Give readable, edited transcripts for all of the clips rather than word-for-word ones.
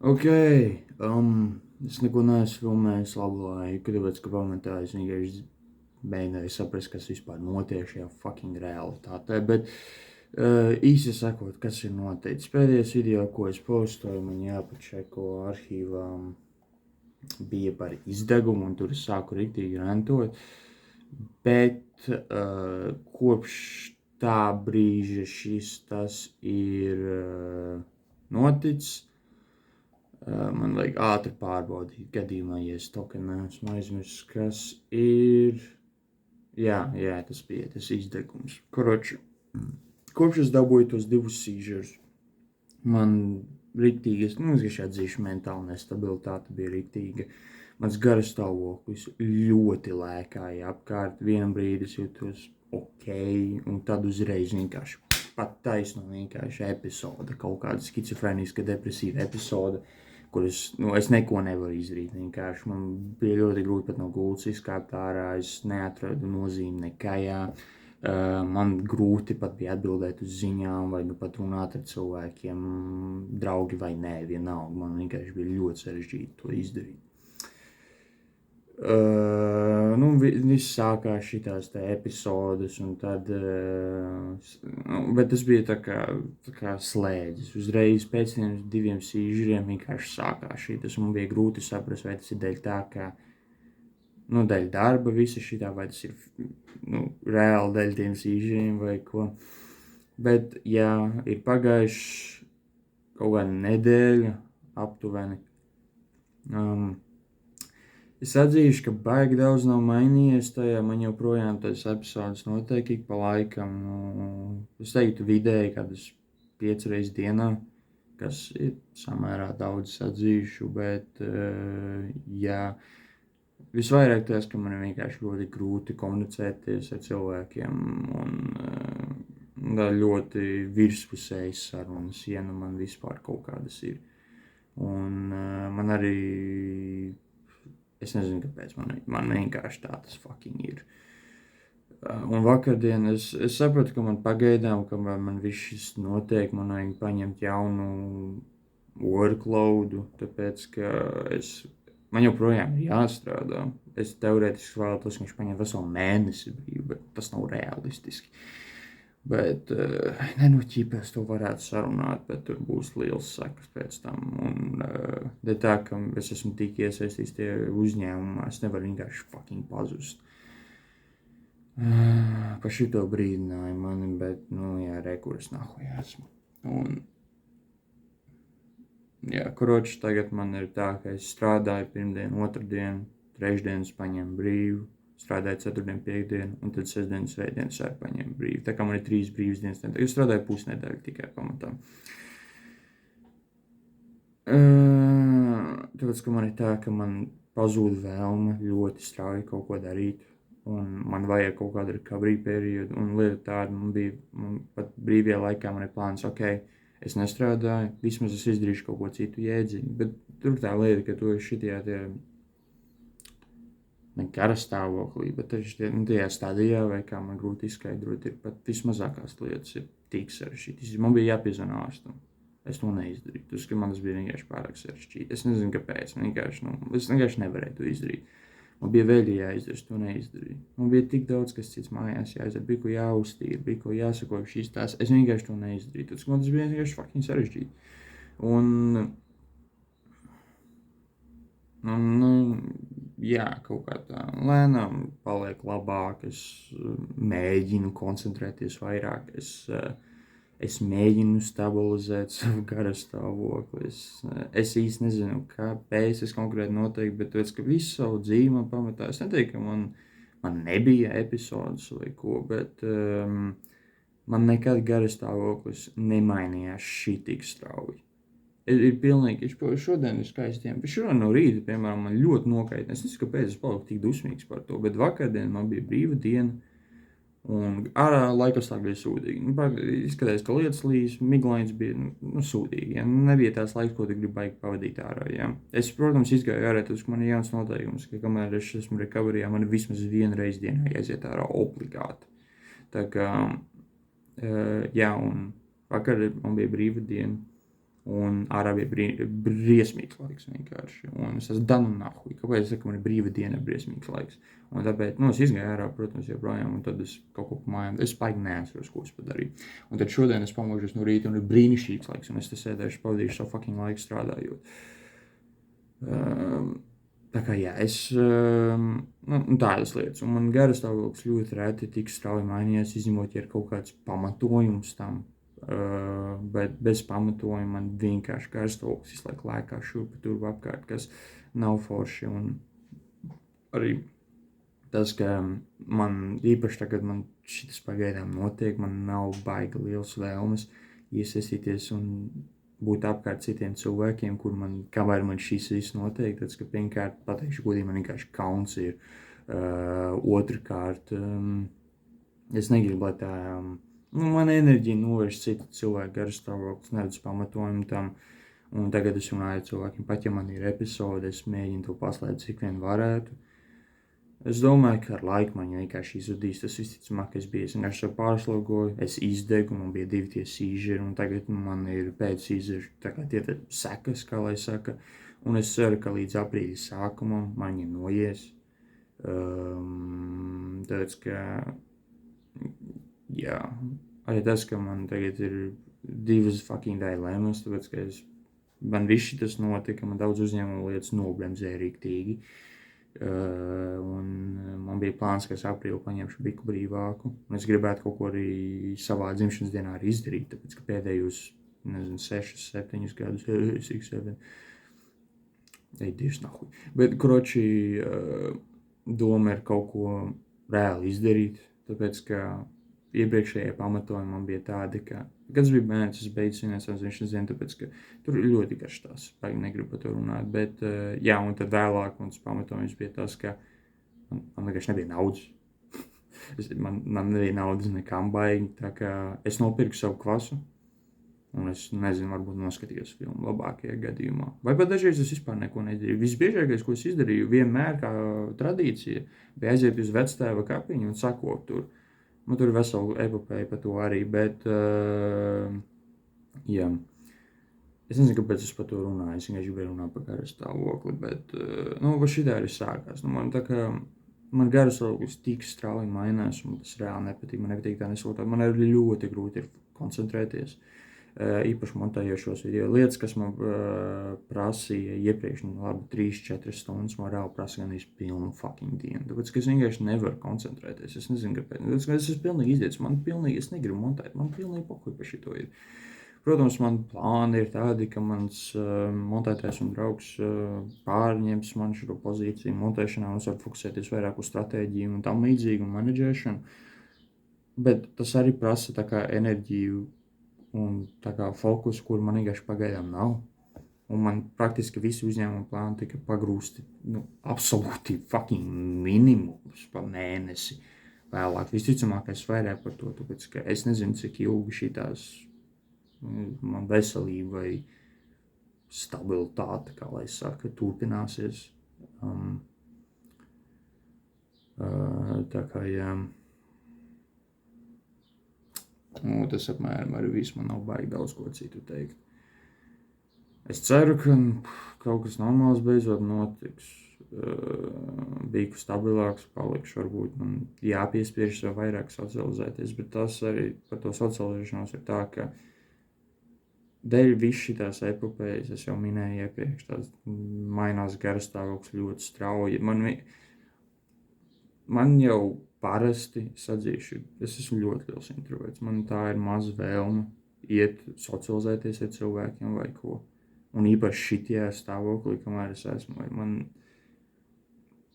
Ok, es neko neesmu filmējis labu laiku, tāpēc, ka pamatā es vienkārši mēģināju saprast, kas vispār notiek šajā fucking realitātē, bet īsi sakot, kas ir noticis. Pēdējais video, ko es postoju, man jāpačeko arhīvā, bija par izdegumu, un tur es sāku riktīgi rentot, bet kopš tā brīža tas ir noticis. Man vajag ātri pārbaudīt gadījumā, ja es tokenā esmu aizmirsis, kas ir. Jā, tas bija tas izdegums. Kopš es dabūju tos 2 seizures, man riktīgi, es atzīšu, mentāla nestabilitāte bija riktīga. Mans garas stāvoklis ļoti lēkāja apkārt. Vienam brīdi es jūtos ok, un tad uzreiz vienkārši pat taisno vienkārši epizode, kaut kāda skizofrēniska depresīva epizode, kur es neko nevaru izdarīt. Vienkārši man bija ļoti grūti pat no gultas izkāpt ārā, es neatradu nozīmi nekajā. Man grūti pat bija atbildēt uz ziņām, vai pat runāt ar cilvēkiem, draugi vai nē, vienalga. Man vienkārši bija ļoti sarežģīti to izdarīt. Viss sākās šitās te epizodes, un tad, bet tas bija tā kā slēdzis. Uzreiz pēc tiem 2 sīžuriem vienkārši sākās šitas, un man bija grūti saprast, vai tas ir dēļ tā, ka, dēļ darba visa šitā, vai tas ir, reāli dēļ tiem sīžuriem vai ko. Bet, jā, ir pagājuši kaut kāda nedēļa aptuveni. Es atzīšu, ka baigi daudz nav mainījies tajā, man joprojām tas epizodes notiek ik pa laikam. Es teiktu vidēji kādas 5 reizes dienā, kas ir samērā daudz, es atzīšu, bet jā, visvairāk tas, ka man ir vienkārši ļoti grūti komunicēties ar cilvēkiem, un ļoti virspusējas sarunas, ja nu man vispār kaut kādas ir. Un man arī, es nezinu, kāpēc man vienkārši tā tas fucking ir. Un vakardien es sapratu, ka man pagaidām, kamēr man viss šis notiek, man vajag paņemt jaunu workloadu, tāpēc, ka man joprojām ir jāstrādā. Es teorētiski vēlētos, ka viņš paņem veselu mēnesi brīvu, bet tas nav realistiski. Bet, ķipēs to varētu sarunāt, bet tur būs liels sekas pēc tam. Un dēļ tā, ka es esmu tik iesaistīts tie uzņēmumā, es nevaru vienkārši fucking pazust. Pa šito brīdināju mani, bet, kuras nahuj esmu. Un, tagad man ir tā, ka es strādāju pirmdienu, otrdienu, trešdienas paņemu brīvu. Strādāju 4. piekdienu, un tad 6. svētdienas arī paņēmu brīvu. Tā kā man ir 3 brīvas dienas, tad es strādāju pusnedēļu tikai pamatā. Tāpēc, ka man ir tā, ka man pazūd vēlme ļoti strauji kaut ko darīt, un man vajag kaut kādu recovery periodu, un lieta tāda, man pat brīvajā laikā man ir plāns, ok, es nestrādāju, vismaz es izdarīšu kaut ko citu jēdziņu, bet tur tā lieta, ka tu esi šitajā ne kara stāvoklī, bet tajā stadijā, vai kā man grūti izskaidrot, ir pat vismazākās lietas ir tik sarežģītas. Man bija jāpiezvan ārstam. Es to neizdarīju. Tas, ka man tas bija vienkārši pārāk sarežģīti. Es nezinu, kāpēc. Es vienkārši nevarēju to izdarīt. Man bija vēl jāizdara, es to neizdarīju. Man bija tik daudz, kas cits mājās jāizdara. Bija ko jāuztīra, bija ko jāsako šīs tās. Es vienkārši to neizdarīju. Tas, man tas bija vienkārši fucking sarežģīti. Kaut kā tā lēnām paliek labāk, es mēģinu koncentrēties vairāk, es mēģinu stabilizēt savu garastāvokli. Es īsti nezinu, kāpēc es konkrēti noteikti, bet tāpēc, ka visu savu dzīvi man pamatā, es neteiktu, ka man nebija epizodes vai ko, bet man nekad garastāvoklis nemainījās šitik strauji. Ir pilnīgi, šodien ir skaistiem, bet šodien no rīta, piemēram, man ļoti nokaitināja. Es nezinu, kāpēc es paliku tik dusmīgs par to, bet vakardien man bija brīva diena, un ārā laikapstākļi bija sūdīgi. Izskatījās, ka lietas līs, miglains bija sūdīgi, ja? Nebija tās laiks, ko tu gribi baigi pavadīt ārā. Ja? Es, protams, izgāju ārā, tas man ir jauns noteikums, ka kamēr es esmu recoveryā, man vismaz 1 reizi dienā jāiziet ārā obligāti. Tā kā, un vakar man bija brīva diena. Un ārā bija briesmīgs laiks vienkārši. Un es esmu danu nahuj. Kāpēc es saku, ka man ir brīva diena, briesmīgs laiks? Un tāpēc, es izgāju ārā, protams, joprojām, un tad es kaut ko pamājām. Es paigi neatceros, ko es padarīju. Un tad šodien es pamožos no rīta, un ir brīnišķīgs laiks, un es te sēdēšu, pavadīšu savu fucking laiku strādājot. Tā kā jā, tādas lietas. Un man garas stāvoklis ļoti reti tik strauji mainījies, izņemot, ja ir kaut kāds pamatojums tam. Bet bez pamatojuma man vienkārši garstāvoklis visu laiku lēkā šurp tur apkārt, kas nav forši. Un arī tas, ka man īpaši tagad man šitas pagaidām notiek, man nav baigi liels vēlmes iesaistīties un būt apkārt citiem cilvēkiem, kur kamēr man šis viss notiek, tad, ka pirmkārt, pateikšu godīgi, man vienkārši kauns ir. Otrkārt, es negribu, lai tā... man enerģija novērš citu cilvēku garstāvoklis, neredz pamatojumu tam. Un tagad es runāju ar cilvēkiem, pat ja man ir epizode, es mēģinu to paslēpt, cik vien varētu. Es domāju, ka ar laiku man vienkārši izzudīs tas visticamāk, es vienkārši sev pārslogoju, es izdegu, man bija 2 tie sīžeri, un tagad man ir pēc sīžeri, tā kā tie sekas, kā lai saka. Un es ceru, ka līdz aprīļa sākumam man ir noies. Tāpēc, ka... jā, arī tas, ka man tagad ir 2 fucking dilemmas, tāpēc, ka man viss šitas notika, man daudz uzņēmumu lietas nobremzēja rīktīgi. Un man bija plāns, ka es aprīli paņemšu biku brīvāku. Un es gribētu kaut ko arī savā dzimšanas dienā arī izdarīt, tāpēc, ka pēdējos, 6, 7 gadus, 6, 7, Dievs nahuj. Bet, kroči, doma ir kaut ko reāli izdarīt, tāpēc, ka iepriekšējie pamatojumi man bija tādi, ka, kad es biju bērns, es beidzu svinēt savas dzimšanas dienu, tāpēc, ka tur ir ļoti garš tās, paigi negribu par to runāt, bet, jā, un tad vēlāk mans pamatojums bija tas, ka man vienkārši nebija naudas. man nebija naudas nekam baigi, tā kā es nopirku savu kvasu, un es nezinu, varbūt noskatījos filmu labākajā gadījumā. Vai pat dažreiz es vispār neko nedarīju. Visbiežākais, ko es izdarīju, vienmēr kā tradīcija, bija aiziet uz vectēva kapiņu un sakot tur. Man tur ir vesela epopēja par to arī, bet, jā. Es nezinu, kāpēc es par to runāju, es vienkārši gribēju runāt par garastāvokli, bet, va šitā arī sākās. Man garastāvoklis tik strauji mainās, un tas reāli nepatīk, man nepatīk tā nesiltā. Man arī ļoti grūti ir koncentrēties. Īpaši montējošos video lietas, kas man prasīja iepriekš, 3-4 stundas, man reāli prasa gan pilnu fucking dienu. Tāpēc, ka es vienkārši nevaru koncentrēties. Es nezinu, kāpēc. Tāpēc, ka es esmu pilnīgi izdiets. Es negribu montēt. Man pilnīgi pokuļ par šito ir. Protams, man plāni ir tādi, ka mans montētājs un draugs pārņems man šo pozīciju montēšanā, un es varu fokusēties vairāk uz stratēģiju un tam līdzīgi un menedžēšanu. Bet tas arī prasa tā kā enerģiju un tā kā fokus, kur man vienkārši pagaidām nav. Un man praktiski visi uzņēmuma plāni tika pagrūsti, absolūti fucking minimums pa mēnesi vēlāk. Visticamākais vairāk par to, tāpēc, ka es nezinu, cik ilgi šitās man veselība vai stabilitāte, kā lai saka, turpināsies. Tā kā, jā. Tas apmēram arī viss, man nav baigi daudz ko citu teikt. Es ceru, ka kaut kas normāls beidzot notiks. Biju stabilāks, palikšu, varbūt man jāpiespiež sev vairāk socializēties, bet tas arī par to socializēšanos ir tā, ka dēļ viss šitās epopējas, es jau minēju iepriekš, tās mainās garastāvoklis ļoti strauji. Man jau parasti sadzīšu, es esmu ļoti liels introverts, man tā ir maza vēlme iet socializēties ar cilvēkiem vai ko. Un īpaši šitajā stāvoklī, kamēr es esmu,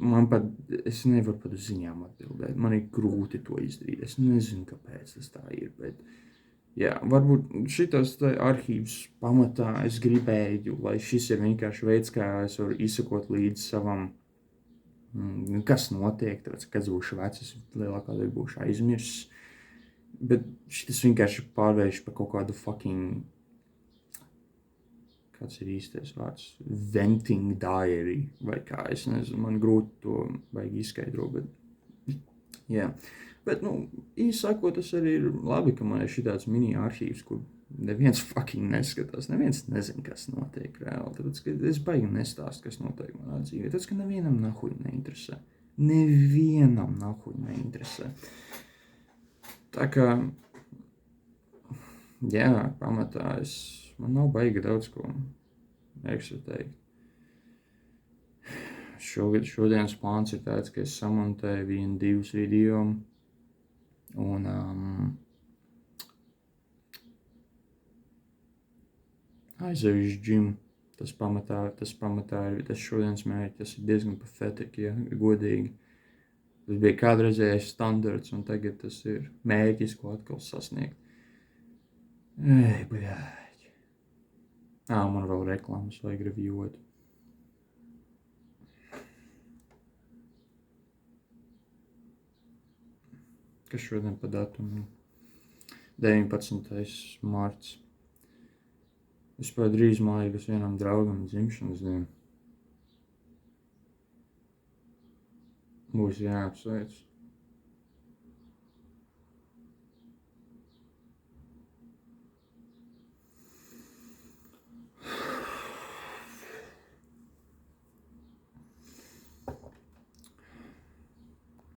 man pat, es nevaru pat uz ziņām atbildēt, man ir grūti to izdarīt, es nezinu, kāpēc tas tā ir, bet jā, varbūt šitas arhīvs pamatā es gribēju, lai šis ir vienkārši veids, kā es varu izsakot līdz savam kas notiek, tāpēc, kad es būšu vecs, es lielākā daļa būšu aizmirsis. Bet šitas vienkārši pārvērš par kaut kādu fucking, kāds ir īstais vārds, venting diary, vai kā, es nezinu, man grūti to vajag izskaidrot, bet, jā. Bet, īsi sakot, tas arī ir labi, ka man ir šitāds mini arhīvs, kur neviens fucking neskatās, neviens nezin, kas notiek reāli. Tāpēc, ka es baigi nestāstu, kas notiek manā dzīvē. Tāpēc, ka nevienam nahuj neinteresē. Nevienam nahuj neinteresē. Tā kā, jā, pamatā man nav baigi daudz ko teikt. Šodienas plāns ir tāds, ka es samontēju 1-2 video un aizēju uz džimu. Tas pamatā ir tas šodienas mērķis, tas ir diezgan pathetic, ja godīgi. Tas bija kādreizējais standarts, un tagad tas ir mērķis, ko atkal sasniegt. Ei, bļāķi. Man vēl reklāmas vajag reviewot. Kas šodien pa datumu? 19. marts. Es pat drīz mājīgas vienam draugam dzimšanas dienu. Būs jāapsveic.